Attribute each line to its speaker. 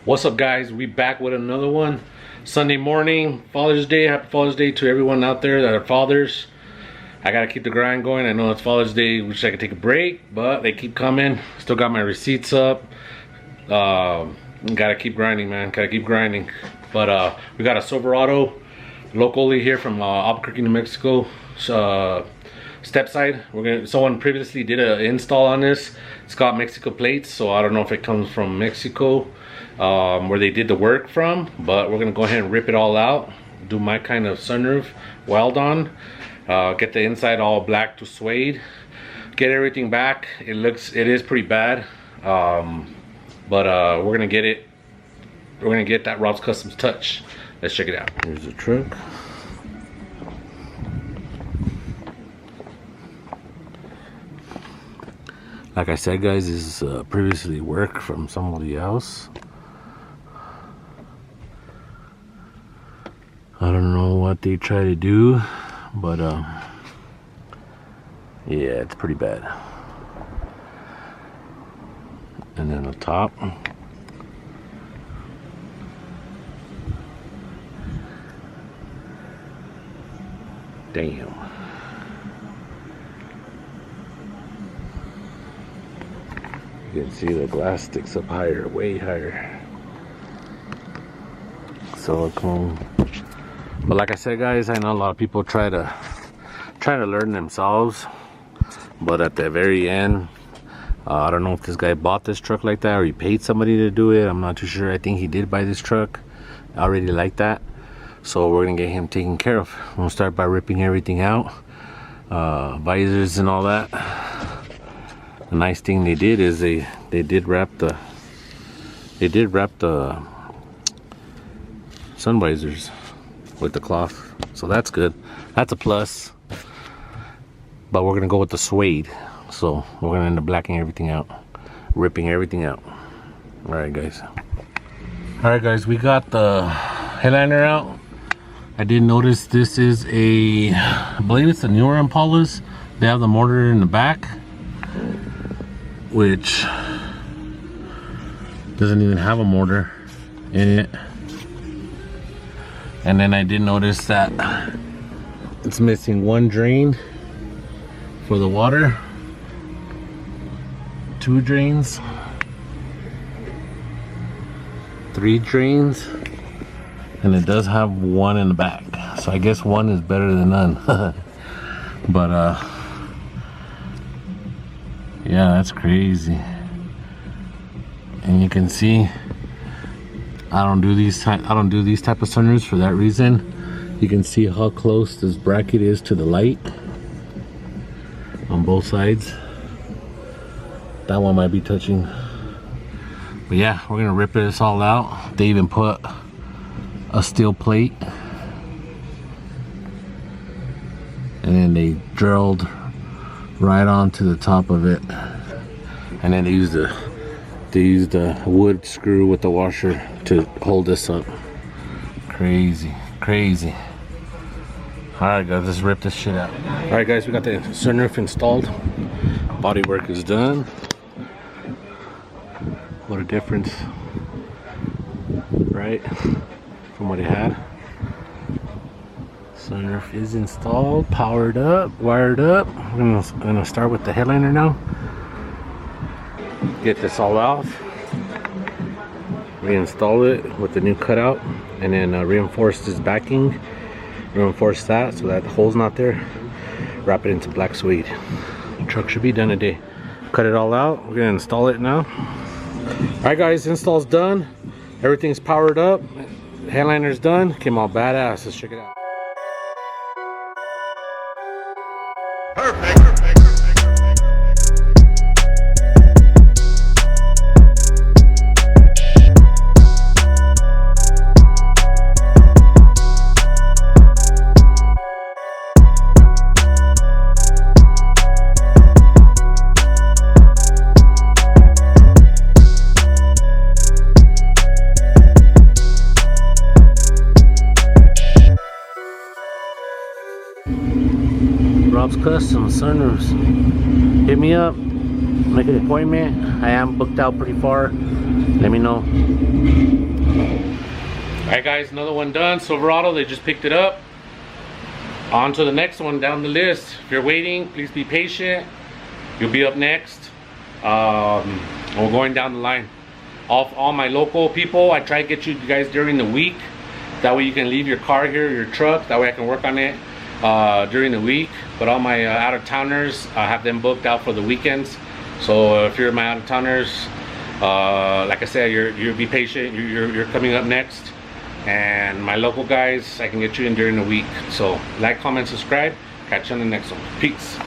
Speaker 1: What's up, guys? We back with another one. Sunday morning, Father's Day. Happy Father's Day to everyone out there that are fathers. I gotta keep the grind going. I know it's Father's Day. Wish I could take a break, but they keep coming. Still got my receipts up. Gotta keep grinding, man. Gotta keep grinding. But we got a Silverado locally here from Albuquerque, New Mexico. Step side. Someone previously did an install on this. It's got Mexico plates, so I don't know if it comes from Mexico, where they did the work from, but we're gonna go ahead and rip it all out, do my kind of sunroof weld on, get the inside all black to suede, get everything back. It is pretty bad, but we're gonna get that Rob's Customs touch. Let's check it out. Here's the truck. Like I said, guys, this is previously work from somebody else. I don't know what they try to do, but yeah, it's pretty bad. And then the top. Damn. You can see the glass sticks up higher, way higher. Silicone. But like I said, guys, I know a lot of people try to learn themselves, but at the very end, I don't know if this guy bought this truck like that or he paid somebody to do it. I'm not too sure. I think he did buy this truck. I already like that, so we're gonna get him taken care of. We're gonna start by ripping everything out, visors and all that. The nice thing they did is they did wrap the sun visors with the cloth, so that's good. That's a plus. But we're gonna go with the suede, so we're gonna end up blacking everything out, ripping everything out. All right, guys. We got the headliner out. I did notice this is I believe it's the newer Impalas. They have the motor in the back, which doesn't even have a motor in it. And then I did notice that it's missing one drain for the water, 2 drains, 3 drains, and it does have one in the back. So I guess one is better than none. But yeah, that's crazy. And you can see I don't do these type of sunroofs for that reason. You can see how close this bracket is to the light on both sides. That one might be touching. But yeah, we're gonna rip this all out. They even put a steel plate, and then they drilled right onto the top of it, and then they used a wood screw with the washer to hold this up. Crazy. All right, guys, let's rip this shit out. All right, guys, we got the sunroof installed. Body work is done. What a difference, right, from what it had. Sunroof is installed, powered up, wired up. I'm gonna start with the headliner now. Get this all off, reinstall it with the new cutout, and then reinforce this backing, reinforce that so that the hole's not there, wrap it into black suede. The truck should be done today. Cut it all out. We're gonna install it now. All right, guys, install's done, everything's powered up, headliner's done, came all badass. Let's check it out.
Speaker 2: Perfect.
Speaker 1: Rob's Custom sunroofs. Hit me up. Make an appointment. I am booked out pretty far. Let me know. Alright guys, another one done. Silverado, they just picked it up. On to the next one down the list. If you're waiting, please be patient. You'll be up next. We're going down the line. All my local people, I try to get you guys during the week. That way you can leave your car here, your truck. That way I can work on it during the week. But all my out-of-towners, I have them booked out for the weekends. So if you're my out-of-towners, like I said, you'll be patient. You're coming up next. And my local guys, I can get you in during the week. So like, comment, subscribe. Catch you on the next one. Peace.